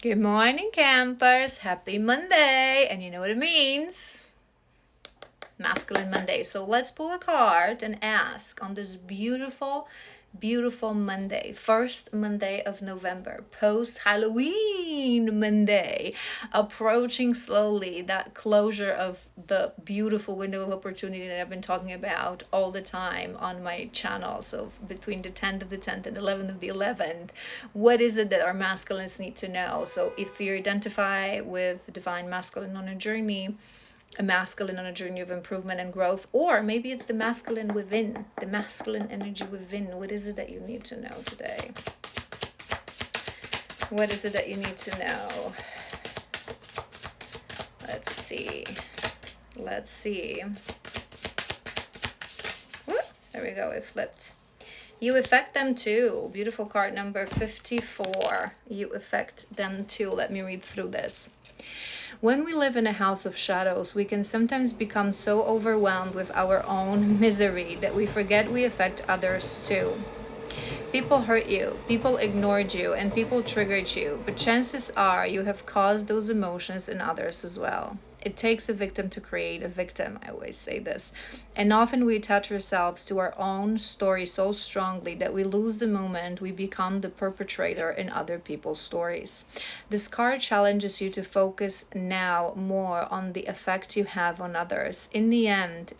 Good morning, campers. Happy Monday. And you know what it means? Masculine Monday. So let's pull a card and ask on this beautiful, beautiful Monday, first Monday of November, post Halloween Monday, approaching slowly that closure of the beautiful window of opportunity that I've been talking about all the time on my channel. So between the 10th of the 10th and 11th of the 11th, what is it that our masculines need to know? So if you identify with divine masculine on a journey, a masculine on a journey of improvement and growth, or maybe it's the masculine within, the masculine energy within. What is it that you need to know today? What is it that you need to know? Let's see. Let's see. Whoop, there we go, it flipped. You affect them too. Beautiful card number 54. You affect them too. Let me read through this. When we live in a house of shadows, we can sometimes become so overwhelmed with our own misery that we forget we affect others too. People hurt you, people ignored you, and people triggered you, but chances are you have caused those emotions in others as well. It takes a victim to create a victim, I always say this. And often we attach ourselves to our own story so strongly that we lose the moment we become the perpetrator in other people's stories. This card challenges you to focus now more on the effect you have on others. In the end,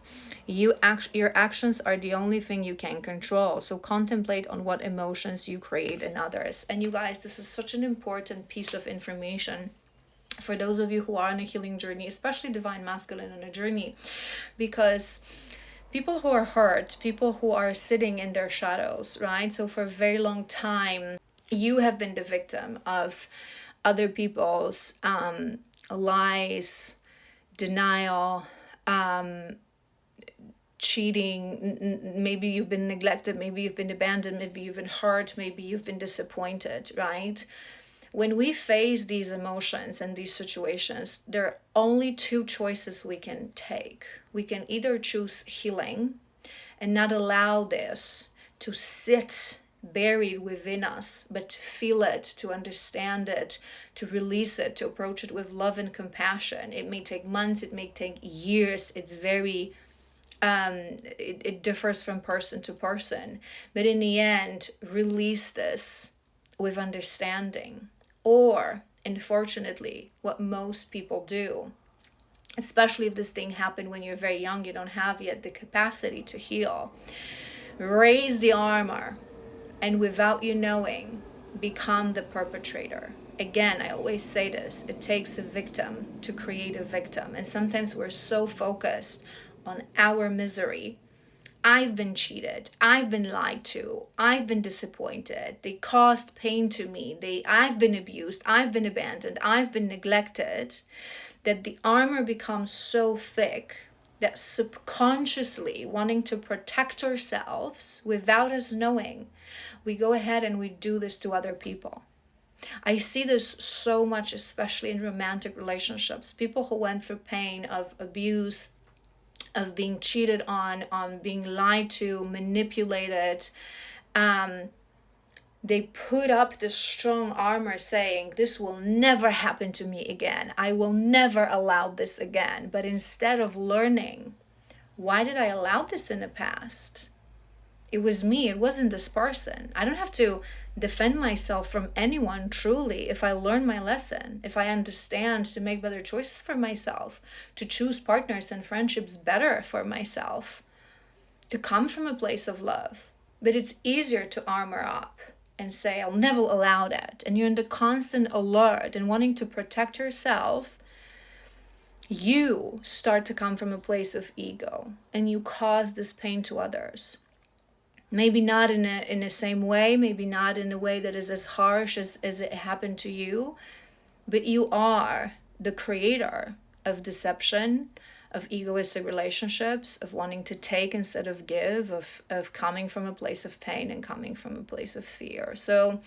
your actions are the only thing you can control. So contemplate on what emotions you create in others. And you guys, this is such an important piece of information for those of you who are on a healing journey, especially divine masculine on a journey, because people who are hurt, people who are sitting in their shadows, right? So for a very long time, you have been the victim of other people's lies, denial, cheating. Maybe you've been neglected, maybe you've been abandoned, maybe you've been hurt, maybe you've been disappointed, right? When we face these emotions and these situations, there are only two choices we can take. We can either choose healing and not allow this to sit buried within us, but to feel it, to understand it, to release it, to approach it with love and compassion. It may take months, it may take years. It's very it differs from person to person, but in the end, release this with understanding. Or, unfortunately, what most people do, especially if this thing happened when you're very young, you don't have yet the capacity to heal, raise the armor, and without you knowing, become the perpetrator. Again, I always say this, it takes a victim to create a victim. And sometimes we're so focused on our misery. I've been cheated, I've been lied to, I've been disappointed, they caused pain to me, I've been abused, I've been abandoned, I've been neglected, that the armor becomes so thick that subconsciously wanting to protect ourselves without us knowing, we go ahead and we do this to other people. I see this so much, especially in romantic relationships. People who went through pain of abuse, of being cheated on being lied to, manipulated, they put up this strong armor saying, this will never happen to me again. I will never allow this again. But instead of learning, why did I allow this in the past? It was me, it wasn't this person. I don't have to defend myself from anyone truly if I learn my lesson, if I understand to make better choices for myself, to choose partners and friendships better for myself, to come from a place of love. But it's easier to armor up and say, I'll never allow that. And you're in the constant alert and wanting to protect yourself. You start to come from a place of ego and you cause this pain to others. Maybe not in the same way, maybe not in a way that is as harsh as it happened to you, but you are the creator of deception, of egoistic relationships, of wanting to take instead of give, of coming from a place of pain and coming from a place of fear. So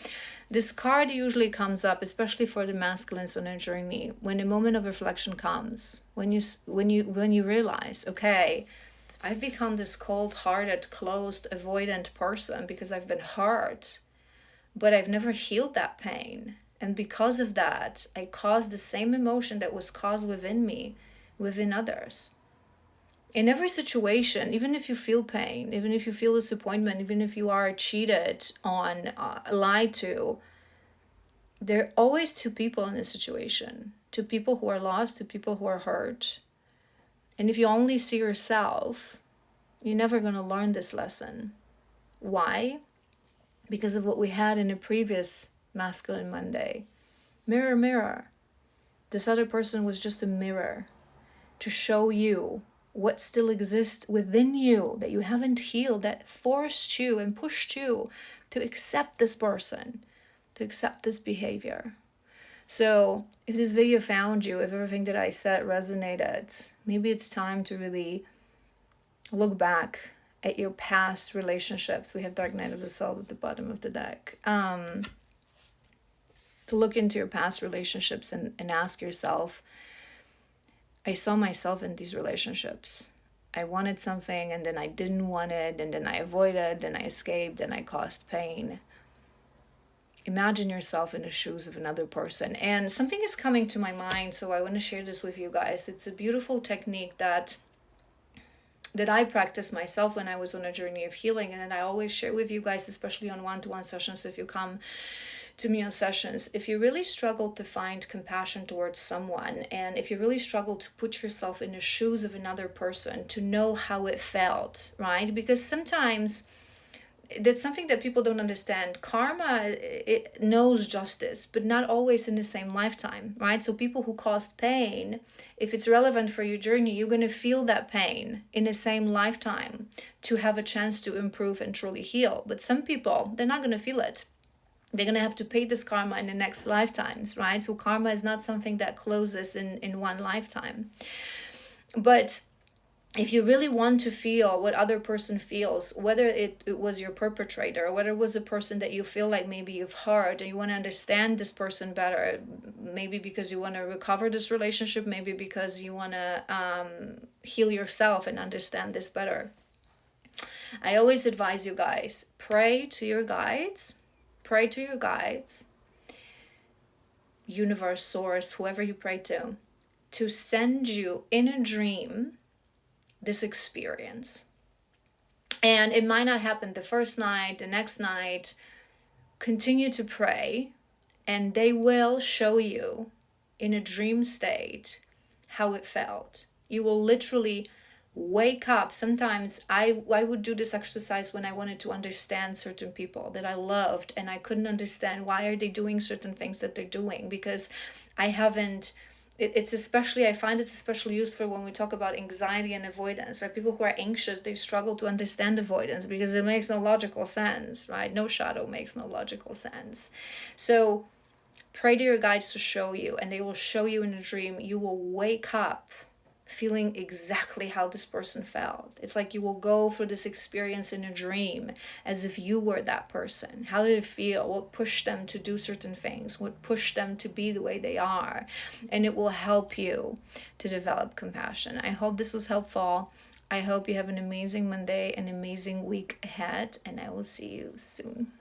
this card usually comes up, especially for the masculines on a journey, when a moment of reflection comes, when you realize, okay, I've become this cold-hearted, closed, avoidant person because I've been hurt, but I've never healed that pain. And because of that, I caused the same emotion that was caused within me, within others. In every situation, even if you feel pain, even if you feel disappointment, even if you are cheated on, lied to, there are always two people in a situation. Two people who are lost, two people who are hurt. And if you only see yourself, you're never going to learn this lesson. Why? Because of what we had in a previous Masculine Monday. Mirror, mirror. This other person was just a mirror to show you what still exists within you that you haven't healed, that forced you and pushed you to accept this person, to accept this behavior. So if this video found you, if everything that I said resonated, maybe it's time to really look back at your past relationships. We have Dark Night of the Soul at the bottom of the deck. To look into your past relationships and ask yourself, I saw myself in these relationships. I wanted something and then I didn't want it, and then I avoided, then I escaped, then I caused pain. Imagine yourself in the shoes of another person. And something is coming to my mind, so I want to share this with you guys. It's a beautiful technique that I practiced myself when I was on a journey of healing, and then I always share with you guys, especially on one-to-one sessions. If you come to me on sessions, if you really struggle to find compassion towards someone, and if you really struggle to put yourself in the shoes of another person, to know how it felt, right? Because sometimes that's something that people don't understand. Karma, it knows justice, but not always in the same lifetime, right? So people who caused pain, if it's relevant for your journey, you're going to feel that pain in the same lifetime to have a chance to improve and truly heal. But some people, they're not going to feel it. They're going to have to pay this karma in the next lifetimes, right? So karma is not something that closes in one lifetime. But if you really want to feel what other person feels, whether it was your perpetrator, or whether it was a person that you feel like maybe you've hurt and you want to understand this person better, maybe because you want to recover this relationship, maybe because you want to heal yourself and understand this better, I always advise you guys, pray to your guides, universe, source, whoever you pray to send you in a dream this experience. And it might not happen the first night, the next night. Continue to pray, and they will show you in a dream state how it felt. You will literally wake up. Sometimes I would do this exercise when I wanted to understand certain people that I loved, and I couldn't understand why are they doing certain things that they're doing, because I haven't. It's especially, I find it's especially useful when we talk about anxiety and avoidance, right? People who are anxious, they struggle to understand avoidance because it makes no logical sense, right? No shadow makes no logical sense. So pray to your guides to show you, and they will show you in a dream. You will wake up feeling exactly how this person felt. It's like you will go for this experience in a dream as if you were that person. How did it feel? What pushed them to do certain things? What pushed them to be the way they are? And it will help you to develop compassion. I hope this was helpful. I hope you have an amazing Monday, an amazing week ahead, and I will see you soon.